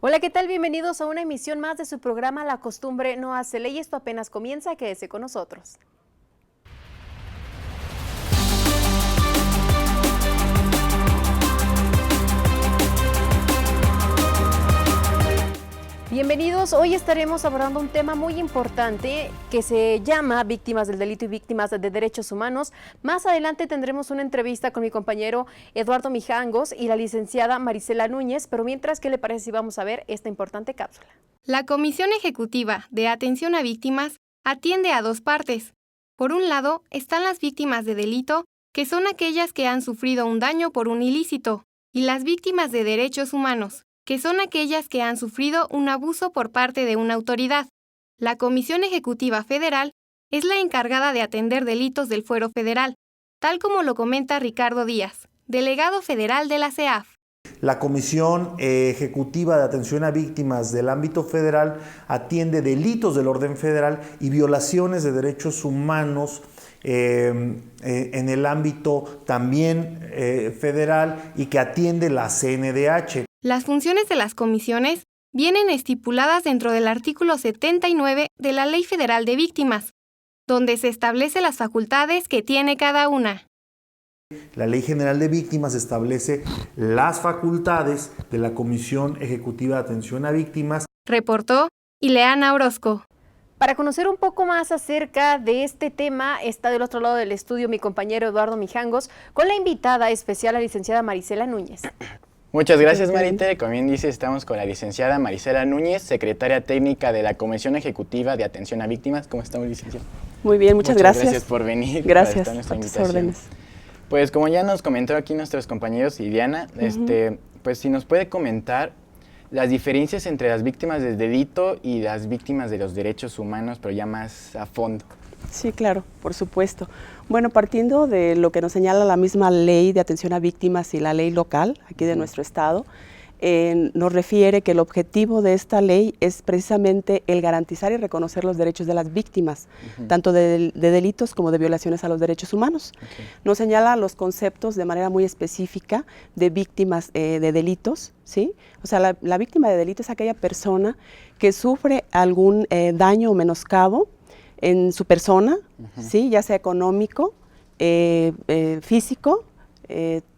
Hola, ¿qué tal? Bienvenidos a una emisión más de su programa La Costumbre No Hace Ley. Esto apenas comienza, quédese con nosotros. Bienvenidos, hoy estaremos abordando un tema muy importante que se llama Víctimas del Delito y Víctimas de Derechos Humanos. Más adelante tendremos una entrevista con mi compañero Eduardo Mijangos y la licenciada Marisela Núñez, pero mientras, ¿qué le parece si vamos a ver esta importante cápsula? La Comisión Ejecutiva de Atención a Víctimas atiende a dos partes. Por un lado, están las víctimas de delito, que son aquellas que han sufrido un daño por un ilícito, y las víctimas de derechos humanos, que son aquellas que han sufrido un abuso por parte de una autoridad. La Comisión Ejecutiva Federal es la encargada de atender delitos del Fuero Federal, tal como lo comenta Ricardo Díaz, delegado federal de la CEAF. La Comisión Ejecutiva de Atención a Víctimas del ámbito federal atiende delitos del orden federal y violaciones de derechos humanos en el ámbito también federal y que atiende la CNDH. Las funciones de las comisiones vienen estipuladas dentro del artículo 79 de la Ley Federal de Víctimas, donde se establece las facultades que tiene cada una. La Ley General de Víctimas establece las facultades de la Comisión Ejecutiva de Atención a Víctimas. Reportó Ileana Orozco. Para conocer un poco más acerca de este tema, está del otro lado del estudio mi compañero Eduardo Mijangos, con la invitada especial, la licenciada Marisela Núñez. Muchas gracias, Marite. Como bien dice, estamos con la licenciada Marisela Núñez, secretaria técnica de la Comisión Ejecutiva de Atención a Víctimas. ¿Cómo estamos, licenciada? Muy bien, muchas gracias. Gracias por venir. Gracias, a nuestra a tus invitación. órdenes. Pues como ya nos comentó aquí nuestros compañeros y Diana, pues si nos puede comentar las diferencias entre las víctimas del delito y las víctimas de los derechos humanos, pero ya más a fondo. Sí, claro, por supuesto. Bueno, partiendo de lo que nos señala la misma ley de atención a víctimas y la ley local aquí de nuestro estado, nos refiere que el objetivo de esta ley es precisamente el garantizar y reconocer los derechos de las víctimas, tanto de delitos como de violaciones a los derechos humanos. Nos señala los conceptos de manera muy específica de víctimas de delitos, ¿sí? O sea, la víctima de delito es aquella persona que sufre algún daño o menoscabo en su persona, ¿sí? Ya sea económico, físico,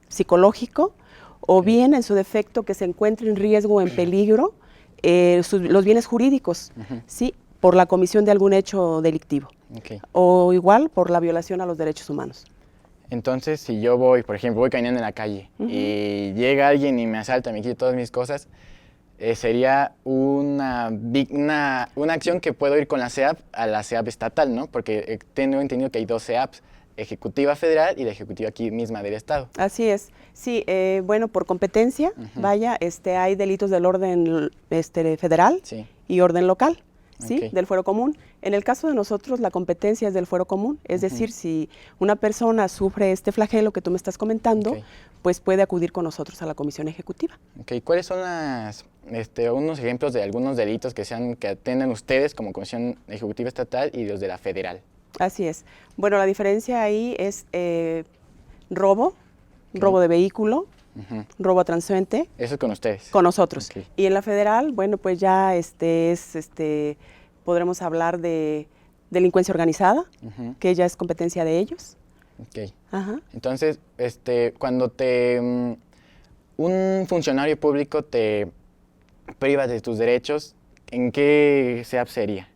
psicológico, o bien en su defecto que se encuentre en riesgo o en peligro los bienes jurídicos, ¿sí? Por la comisión de algún hecho delictivo, o igual por la violación a los derechos humanos. Entonces, si yo voy, por ejemplo, voy caminando en la calle y llega alguien y me asalta, me quita todas mis cosas, sería una acción que puedo ir con la CEAP a la CEAP estatal, ¿no? Porque tengo entendido que hay dos CEAPs, Ejecutiva Federal y la Ejecutiva aquí misma del Estado. Así es. Sí, bueno, por competencia, hay delitos del orden federal y orden local, ¿sí? Del fuero común. En el caso de nosotros, la competencia es del fuero común, es decir, si una persona sufre este flagelo que tú me estás comentando, pues puede acudir con nosotros a la Comisión Ejecutiva. ¿Cuáles son unos ejemplos de algunos delitos que atienden ustedes como Comisión Ejecutiva Estatal y los de la Federal? Así es. Bueno, la diferencia ahí es robo de vehículo, robo a transeúnte. ¿Eso es con ustedes? Con nosotros. Y en la federal, bueno, pues ya podremos hablar de delincuencia organizada, que ya es competencia de ellos. Entonces, cuando un funcionario público te priva de tus derechos, ¿en qué SEAP sería?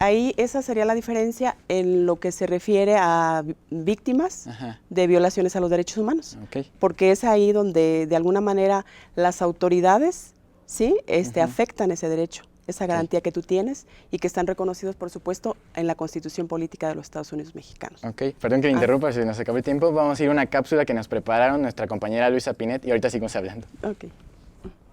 Ahí esa sería la diferencia en lo que se refiere a víctimas de violaciones a los derechos humanos, porque es ahí donde de alguna manera las autoridades afectan ese derecho, esa garantía que tú tienes y que están reconocidos, por supuesto, en la Constitución Política de los Estados Unidos Mexicanos. Perdón que me interrumpa, si nos acabó el tiempo, vamos a ir a una cápsula que nos prepararon nuestra compañera Luisa Pinet y ahorita seguimos hablando.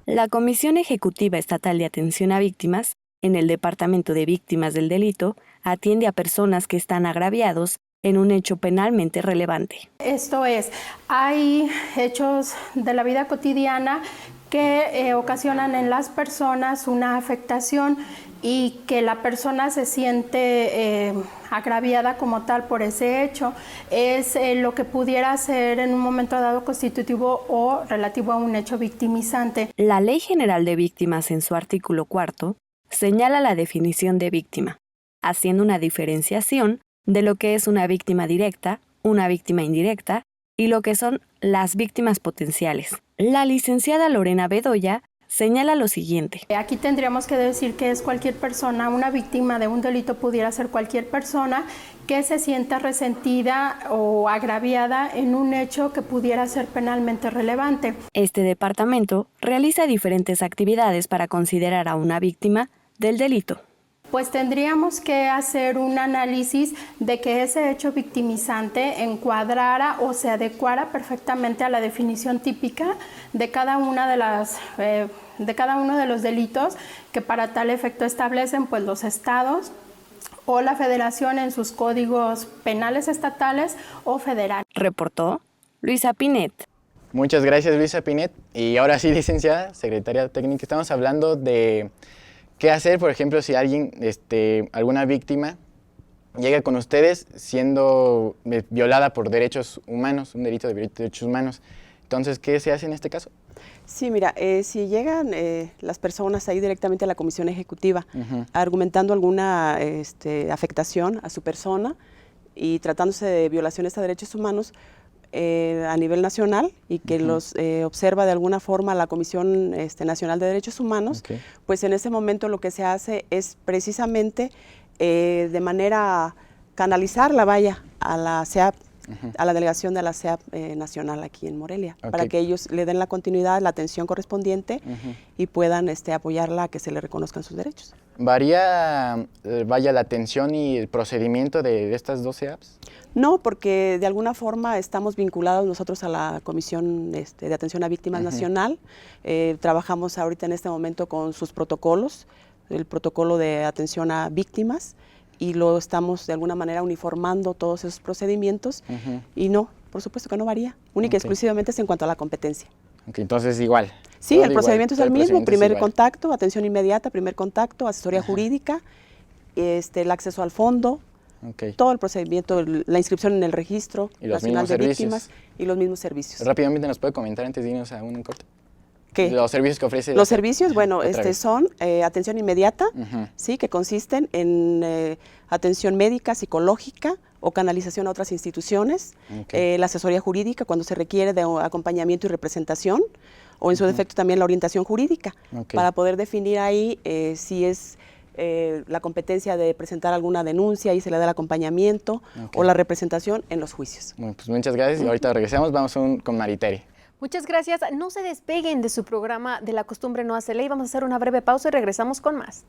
La Comisión Ejecutiva Estatal de Atención a Víctimas, en el Departamento de Víctimas del Delito, atiende a personas que están agraviados en un hecho penalmente relevante. Esto es, hay hechos de la vida cotidiana que ocasionan en las personas una afectación y que la persona se siente agraviada como tal por ese hecho, es lo que pudiera ser en un momento dado constitutivo o relativo a un hecho victimizante. La Ley General de Víctimas en su artículo 4 señala la definición de víctima, haciendo una diferenciación de lo que es una víctima directa, una víctima indirecta y lo que son las víctimas potenciales. La licenciada Lorena Bedoya señala lo siguiente. Aquí tendríamos que decir que es cualquier persona, una víctima de un delito pudiera ser cualquier persona que se sienta resentida o agraviada en un hecho que pudiera ser penalmente relevante. Este departamento realiza diferentes actividades para considerar a una víctima del delito. Pues tendríamos que hacer un análisis de que ese hecho victimizante encuadrara o se adecuara perfectamente a la definición típica de cada una de las de cada uno de los delitos que para tal efecto establecen pues los estados o la federación en sus códigos penales estatales o federales. Reportó Luisa Pinet. Muchas gracias, Luisa Pinet. Y ahora sí, licenciada, secretaria técnica, estamos hablando de qué hacer, por ejemplo, si alguien, alguna víctima llega con ustedes siendo violada por derechos humanos, un delito de derechos humanos. Entonces, ¿qué se hace en este caso? Sí, mira, si llegan las personas ahí directamente a la Comisión Ejecutiva argumentando alguna afectación a su persona y tratándose de violaciones a derechos humanos a nivel nacional y que los observa de alguna forma la Comisión Nacional de Derechos Humanos, pues en ese momento lo que se hace es precisamente de manera canalizarla, vaya, a la SEAP, a la delegación de la SEAP nacional aquí en Morelia, para que ellos le den la continuidad, la atención correspondiente y puedan apoyarla a que se le reconozcan sus derechos. ¿Varía, la atención y el procedimiento de estas dos SEAPs? No, porque de alguna forma estamos vinculados nosotros a la Comisión de Atención a Víctimas Nacional. Trabajamos ahorita en este momento con sus protocolos, el protocolo de atención a víctimas, y lo estamos de alguna manera uniformando todos esos procedimientos. Y no, por supuesto que no varía, única y exclusivamente es en cuanto a la competencia. Entonces igual. Sí, el procedimiento es el mismo, primer contacto, atención inmediata, primer contacto, asesoría jurídica, el acceso al fondo, todo el procedimiento, la inscripción en el registro nacional de víctimas y los mismos servicios. Rápidamente nos puede comentar antes de irnos a un corte. ¿Qué? Los servicios que ofrece. Los servicios, bueno, son atención inmediata, sí, que consisten en atención médica, psicológica o canalización a otras instituciones, la asesoría jurídica cuando se requiere de acompañamiento y representación, o en su defecto también la orientación jurídica, para poder definir ahí si es la competencia de presentar alguna denuncia y se le da el acompañamiento o la representación en los juicios. Bueno, pues muchas gracias y ahorita regresamos, vamos con Mariteri. Muchas gracias. No se despeguen de su programa De la Costumbre No Hace Ley. Vamos a hacer una breve pausa y regresamos con más.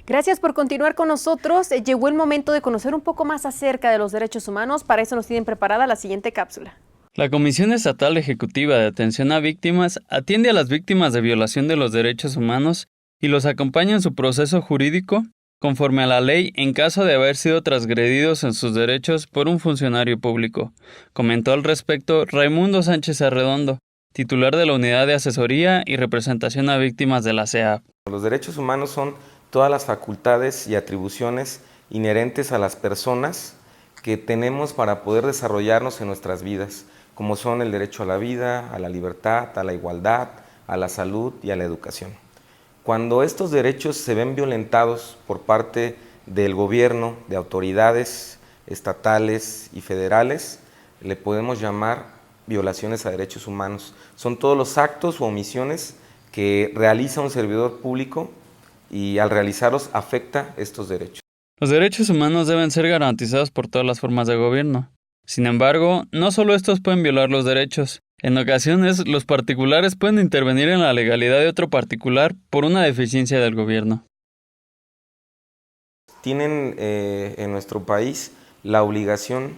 Gracias por continuar con nosotros. Llegó el momento de conocer un poco más acerca de los derechos humanos. Para eso nos tienen preparada la siguiente cápsula. La Comisión Estatal Ejecutiva de Atención a Víctimas atiende a las víctimas de violación de los derechos humanos y los acompaña en su proceso jurídico conforme a la ley en caso de haber sido transgredidos en sus derechos por un funcionario público, comentó al respecto Raimundo Sánchez Arredondo, titular de la Unidad de Asesoría y Representación a Víctimas de la SEAP. Los derechos humanos son todas las facultades y atribuciones inherentes a las personas que tenemos para poder desarrollarnos en nuestras vidas, como son el derecho a la vida, a la libertad, a la igualdad, a la salud y a la educación. Cuando estos derechos se ven violentados por parte del gobierno, de autoridades estatales y federales, le podemos llamar violaciones a derechos humanos. Son todos los actos u omisiones que realiza un servidor público y al realizarlos afecta estos derechos. Los derechos humanos deben ser garantizados por todas las formas de gobierno. Sin embargo, no solo estos pueden violar los derechos. En ocasiones, los particulares pueden intervenir en la legalidad de otro particular por una deficiencia del gobierno. Tienen en nuestro país la obligación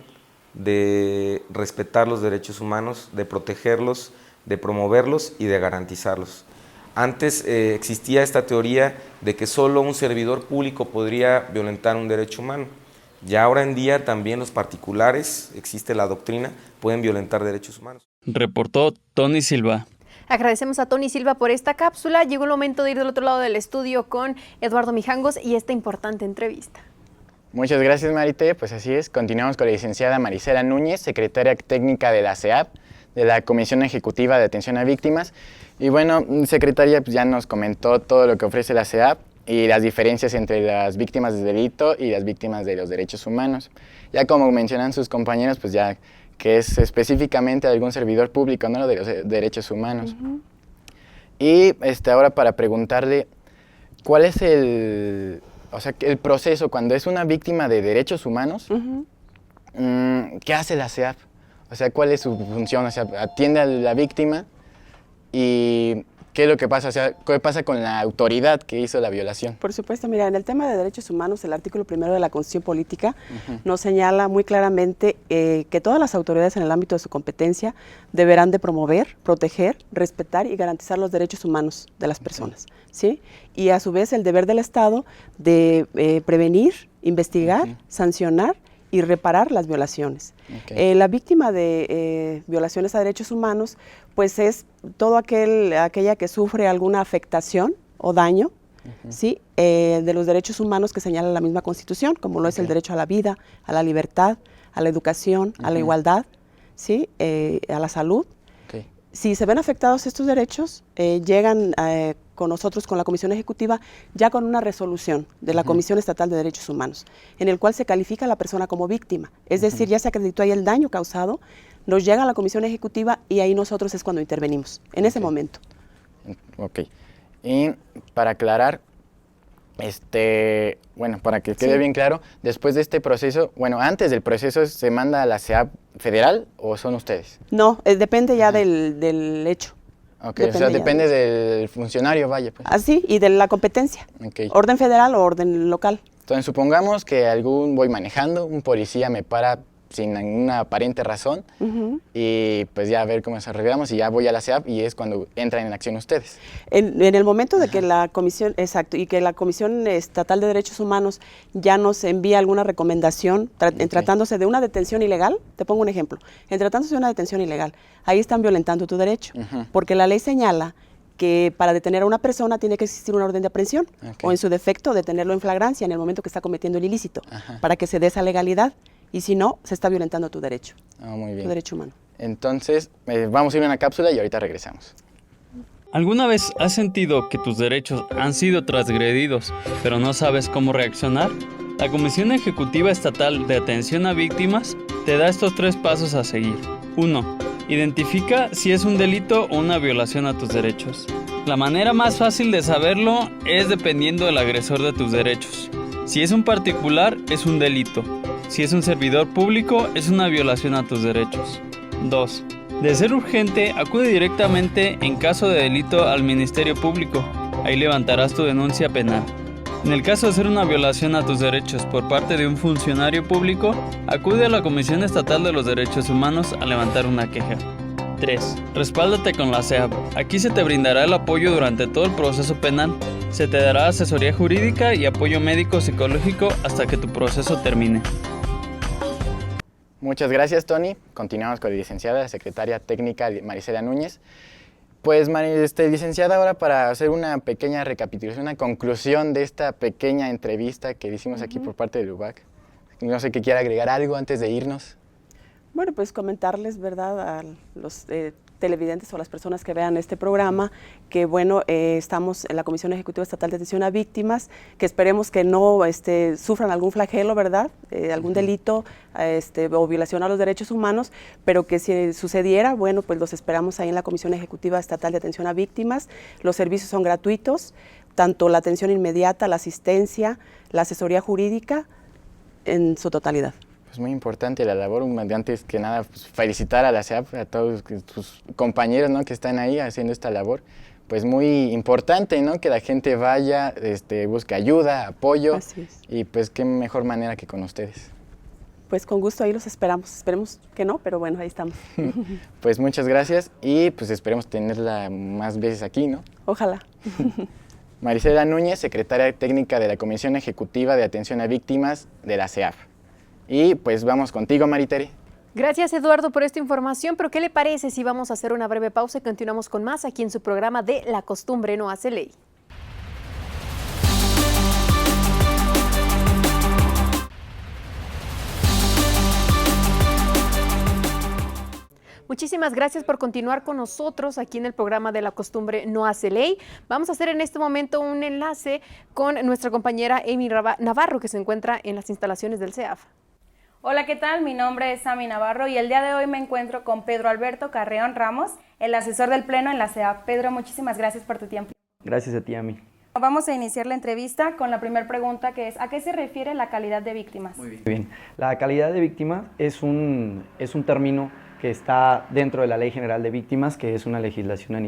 de respetar los derechos humanos, de protegerlos, de promoverlos y de garantizarlos. Antes existía esta teoría de que solo un servidor público podría violentar un derecho humano. Ya ahora en día también los particulares, existe la doctrina, pueden violentar derechos humanos. Reportó Tony Silva. Agradecemos a Tony Silva por esta cápsula. Llegó el momento de ir del otro lado del estudio con Eduardo Mijangos y esta importante entrevista. Muchas gracias, Marité. Pues así es, continuamos con la licenciada Marisela Núñez, secretaria técnica de la CEAP, de la Comisión Ejecutiva de Atención a Víctimas. Y bueno, secretaria, pues ya nos comentó todo lo que ofrece la CEAP y las diferencias entre las víctimas de delito y las víctimas de los derechos humanos. Ya como mencionan sus compañeros, pues ya que es específicamente algún servidor público, ¿no? De los derechos humanos. Y ahora para preguntarle, ¿cuál es el proceso cuando es una víctima de derechos humanos? ¿Qué hace la CEAP? O sea, ¿cuál es su función? O sea, ¿atiende a la víctima? ¿Y qué es lo que pasa? O sea, ¿qué pasa con la autoridad que hizo la violación? Por supuesto, mira, en el tema de derechos humanos, el artículo 1 de la Constitución Política nos señala muy claramente que todas las autoridades en el ámbito de su competencia deberán de promover, proteger, respetar y garantizar los derechos humanos de las personas, ¿sí? Y a su vez el deber del Estado de prevenir, investigar, sancionar y reparar las violaciones. La víctima de violaciones a derechos humanos, pues es todo aquella que sufre alguna afectación o daño, ¿sí? De los derechos humanos que señala la misma Constitución, como lo es el derecho a la vida, a la libertad, a la educación, a la igualdad, ¿sí? A la salud. Si se ven afectados estos derechos, llegan con nosotros, con la Comisión Ejecutiva, ya con una resolución de la Comisión Estatal de Derechos Humanos, en el cual se califica a la persona como víctima. Es decir, ya se acreditó ahí el daño causado, nos llega a la Comisión Ejecutiva y ahí nosotros es cuando intervenimos, en ese momento. Ok. Y para aclarar, bueno, para que quede bien claro, después de este proceso, bueno, antes del proceso, ¿se manda a la CEAP federal o son ustedes? No, depende ya del hecho. Ok, o sea, depende del funcionario, vaya. Pues. Así, y de la competencia. Orden federal o orden local. Entonces, supongamos que voy manejando, un policía me para sin ninguna aparente razón y pues ya a ver cómo nos arreglamos y ya voy a la CEAP y es cuando entran en acción ustedes. En el momento de que la Comisión, exacto, y que la Comisión Estatal de Derechos Humanos ya nos envía alguna recomendación en tratándose de una detención ilegal, te pongo un ejemplo, en tratándose de una detención ilegal, ahí están violentando tu derecho, porque la ley señala que para detener a una persona tiene que existir una orden de aprehensión o en su defecto detenerlo en flagrancia en el momento que está cometiendo el ilícito, para que se dé esa legalidad. Y si no, se está violentando tu derecho, muy bien. Tu derecho humano. Entonces, vamos a ir a una cápsula y ahorita regresamos. ¿Alguna vez has sentido que tus derechos han sido transgredidos, pero no sabes cómo reaccionar? La Comisión Ejecutiva Estatal de Atención a Víctimas te da estos 3 pasos a seguir. 1. Identifica si es un delito o una violación a tus derechos. La manera más fácil de saberlo es dependiendo del agresor de tus derechos. Si es un particular, es un delito. Si es un servidor público, es una violación a tus derechos. 2. De ser urgente, acude directamente en caso de delito al Ministerio Público. Ahí levantarás tu denuncia penal. En el caso de ser una violación a tus derechos por parte de un funcionario público, acude a la Comisión Estatal de los Derechos Humanos a levantar una queja. 3. Respáldate con la CEAP. Aquí se te brindará el apoyo durante todo el proceso penal. Se te dará asesoría jurídica y apoyo médico-psicológico hasta que tu proceso termine. Muchas gracias, Tony. Continuamos con la licenciada, la secretaria técnica Marisela Núñez. Pues, licenciada, ahora para hacer una pequeña recapitulación, una conclusión de esta pequeña entrevista que hicimos aquí por parte de UBAC. No sé qué quiera agregar algo antes de irnos. Bueno, pues comentarles, ¿verdad?, a los televidentes o las personas que vean este programa, que bueno, estamos en la Comisión Ejecutiva Estatal de Atención a Víctimas, que esperemos que no sufran algún flagelo, ¿verdad?, algún delito o violación a los derechos humanos, pero que si sucediera, bueno, pues los esperamos ahí en la Comisión Ejecutiva Estatal de Atención a Víctimas. Los servicios son gratuitos, tanto la atención inmediata, la asistencia, la asesoría jurídica, en su totalidad. Es muy importante la labor, antes que nada, pues, felicitar a la CEAP, a todos tus compañeros, ¿no?, que están ahí haciendo esta labor, pues muy importante, ¿no?, que la gente vaya, busque ayuda, apoyo. Así es. Y pues qué mejor manera que con ustedes. Pues con gusto ahí los esperamos, esperemos que no, pero bueno, ahí estamos. Pues muchas gracias y pues esperemos tenerla más veces aquí, ¿no? Ojalá. Marisela Núñez, secretaria técnica de la Comisión Ejecutiva de Atención a Víctimas de la CEAP. Y pues vamos contigo, Maritere. Gracias, Eduardo, por esta información, pero ¿qué le parece si vamos a hacer una breve pausa y continuamos con más aquí en su programa de La costumbre no hace ley? Muchísimas gracias por continuar con nosotros aquí en el programa de La costumbre no hace ley. Vamos a hacer en este momento un enlace con nuestra compañera Amy Navarro, que se encuentra en las instalaciones del CEAF. Hola, ¿qué tal? Mi nombre es Amy Navarro y el día de hoy me encuentro con Pedro Alberto Carreón Ramos, el asesor del Pleno en la CEAF. Pedro, muchísimas gracias por tu tiempo. Gracias a ti, Amy. Vamos a iniciar la entrevista con la primera pregunta, que es ¿a qué se refiere la calidad de víctimas? Muy bien. La calidad de víctima es un término que está dentro de la Ley General de Víctimas, que es una legislación a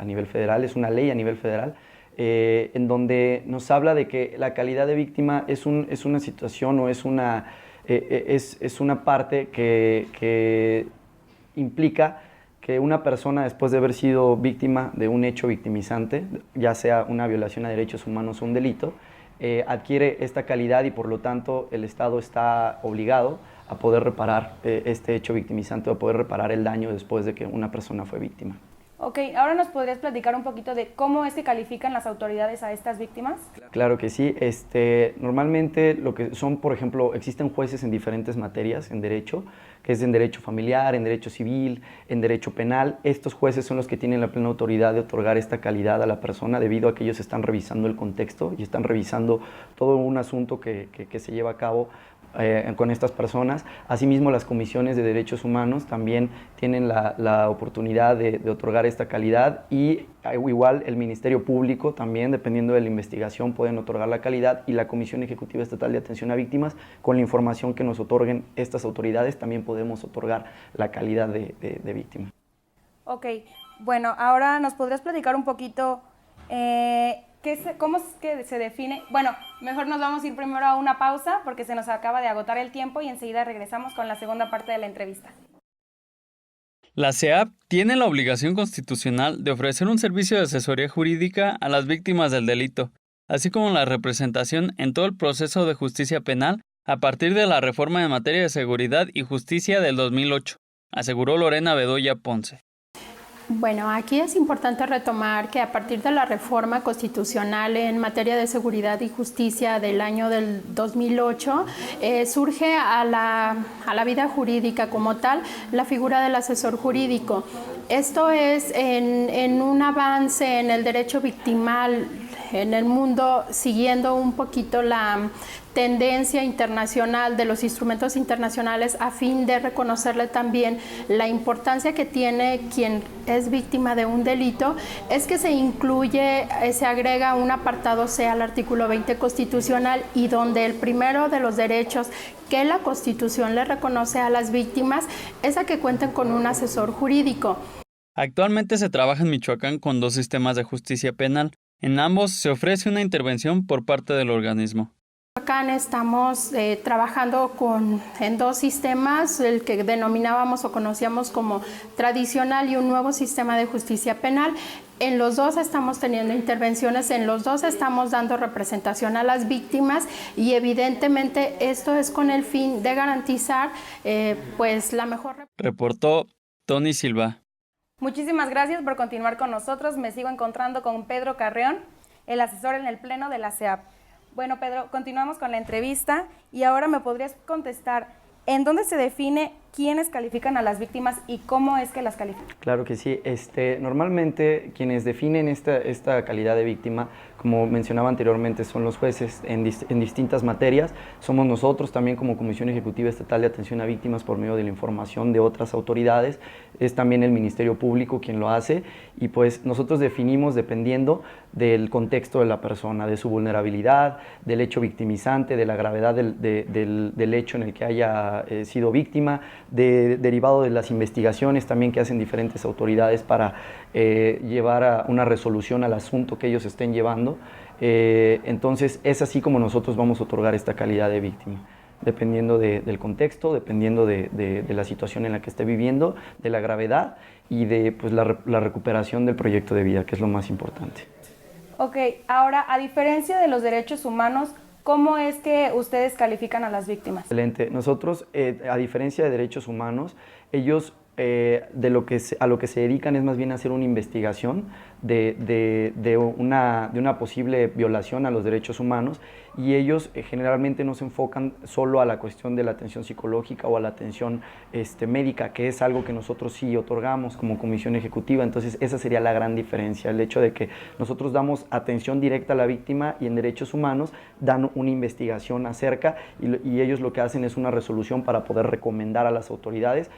nivel federal, es una ley a nivel federal, en donde nos habla de que la calidad de víctima es una situación o es una parte que implica que una persona, después de haber sido víctima de un hecho victimizante, ya sea una violación a derechos humanos o un delito, adquiere esta calidad y por lo tanto el Estado está obligado a poder reparar este hecho victimizante o a poder reparar el daño después de que una persona fue víctima. Ok, ahora nos podrías platicar un poquito de cómo es que califican las autoridades a estas víctimas. Claro que sí. Normalmente lo que son, por ejemplo, existen jueces en diferentes materias en derecho, que es en derecho familiar, en derecho civil, en derecho penal. Estos jueces son los que tienen la plena autoridad de otorgar esta calidad a la persona debido a que ellos están revisando el contexto y están revisando todo un asunto que se lleva a cabo con estas personas. Asimismo, las comisiones de derechos humanos también tienen la oportunidad de otorgar esta calidad y igual el Ministerio Público también, dependiendo de la investigación, pueden otorgar la calidad y la Comisión Ejecutiva Estatal de Atención a Víctimas, con la información que nos otorguen estas autoridades, también podemos otorgar la calidad de víctima. Ok, bueno, ahora nos podrías platicar un poquito ¿cómo es que se define? Bueno, mejor nos vamos a ir primero a una pausa porque se nos acaba de agotar el tiempo y enseguida regresamos con la segunda parte de la entrevista. La CEAP tiene la obligación constitucional de ofrecer un servicio de asesoría jurídica a las víctimas del delito, así como la representación en todo el proceso de justicia penal a partir de la reforma en materia de seguridad y justicia del 2008, aseguró Lorena Bedoya Ponce. Bueno, aquí es importante retomar que a partir de la reforma constitucional en materia de seguridad y justicia del año del 2008, surge a la vida jurídica como tal la figura del asesor jurídico. Esto es en un avance en el derecho victimal en el mundo, siguiendo un poquito la tendencia internacional de los instrumentos internacionales a fin de reconocerle también la importancia que tiene quien es víctima de un delito, es que se incluye, se agrega un apartado C al artículo 20 constitucional y donde el primero de los derechos que la Constitución le reconoce a las víctimas es a que cuenten con un asesor jurídico. Actualmente se trabaja en Michoacán con 2 sistemas de justicia penal. En ambos se ofrece una intervención por parte del organismo. Acá estamos trabajando en 2 sistemas, el que denominábamos o conocíamos como tradicional y un nuevo sistema de justicia penal. En los 2 estamos teniendo intervenciones, en los 2 estamos dando representación a las víctimas y evidentemente esto es con el fin de garantizar pues la mejor... Reportó Tony Silva. Muchísimas gracias por continuar con nosotros. Me sigo encontrando con Pedro Carreón, el asesor en el Pleno de la CEAP. Bueno, Pedro, continuamos con la entrevista y ahora me podrías contestar, ¿en dónde se define quiénes califican a las víctimas y cómo es que las califican? Claro que sí. Normalmente quienes definen esta calidad de víctima, como mencionaba anteriormente, son los jueces en distintas materias. Somos nosotros también como Comisión Ejecutiva Estatal de Atención a Víctimas por medio de la información de otras autoridades. Es también el Ministerio Público quien lo hace y pues nosotros definimos dependiendo del contexto de la persona, de su vulnerabilidad, del hecho victimizante, de la gravedad del hecho en el que haya sido víctima, derivado de las investigaciones también que hacen diferentes autoridades para llevar a una resolución al asunto que ellos estén llevando. Entonces es así como nosotros vamos a otorgar esta calidad de víctima, dependiendo del contexto, dependiendo de la situación en la que esté viviendo, de la gravedad y de pues, la recuperación del proyecto de vida, que es lo más importante. Ok, ahora, a diferencia de los derechos humanos, ¿Cómo es que ustedes califican a las víctimas? Excelente. Nosotros, a diferencia de derechos humanos, ellos a lo que se dedican es más bien a hacer una investigación de una posible violación a los derechos humanos, y ellos generalmente no se enfocan solo a la cuestión de la atención psicológica o a la atención médica, que es algo que nosotros sí otorgamos como comisión ejecutiva. Entonces esa sería la gran diferencia, el hecho de que nosotros damos atención directa a la víctima, y en derechos humanos dan una investigación acerca, y ellos lo que hacen es una resolución para poder recomendar a las autoridades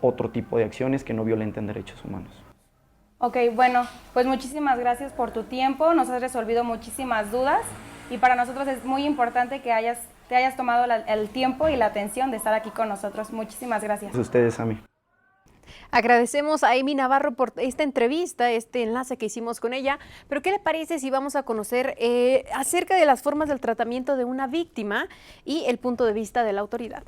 otro tipo de acciones que no violenten derechos humanos. Ok, bueno, pues muchísimas gracias por tu tiempo, nos has resolvido muchísimas dudas, y para nosotros es muy importante que te hayas tomado el tiempo y la atención de estar aquí con nosotros. Muchísimas gracias. Gracias a ustedes, Ami. Agradecemos a Amy Navarro por esta entrevista, este enlace que hicimos con ella, pero ¿qué le parece si vamos a conocer acerca de las formas del tratamiento de una víctima y el punto de vista de la autoridad?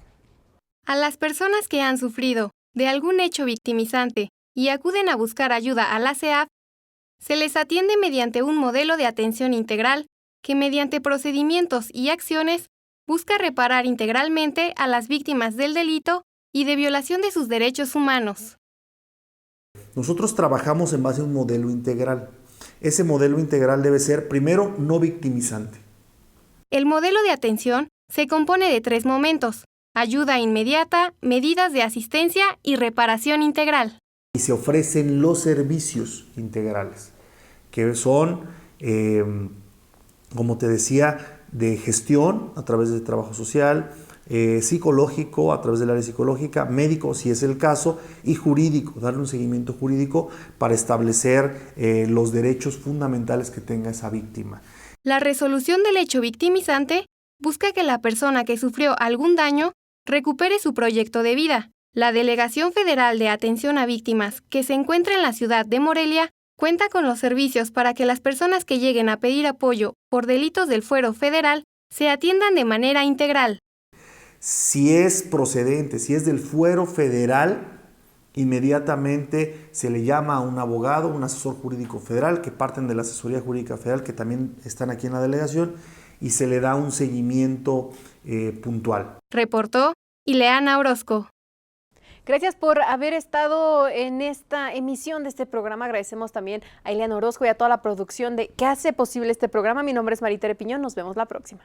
A las personas que han sufrido de algún hecho victimizante y acuden a buscar ayuda a la SEAP, se les atiende mediante un modelo de atención integral que, mediante procedimientos y acciones, busca reparar integralmente a las víctimas del delito y de violación de sus derechos humanos. Nosotros trabajamos en base a un modelo integral. Ese modelo integral debe ser, primero, no victimizante. El modelo de atención se compone de 3 momentos: ayuda inmediata, medidas de asistencia y reparación integral. Y se ofrecen los servicios integrales, que son, como te decía, de gestión a través del trabajo social, psicológico a través del área psicológica, médico si es el caso, y jurídico, darle un seguimiento jurídico para establecer los derechos fundamentales que tenga esa víctima. La resolución del hecho victimizante busca que la persona que sufrió algún daño recupere su proyecto de vida. La Delegación Federal de Atención a Víctimas, que se encuentra en la ciudad de Morelia, cuenta con los servicios para que las personas que lleguen a pedir apoyo por delitos del fuero federal se atiendan de manera integral. Si es procedente, si es del fuero federal, inmediatamente se le llama a un abogado, un asesor jurídico federal, que parten de la asesoría jurídica federal, que también están aquí en la delegación, y se le da un seguimiento puntual. Reportó Ileana Orozco. Gracias por haber estado en esta emisión de este programa. Agradecemos también a Ileana Orozco y a toda la producción que hace posible este programa. Mi nombre es Maritere Piñón. Nos vemos la próxima.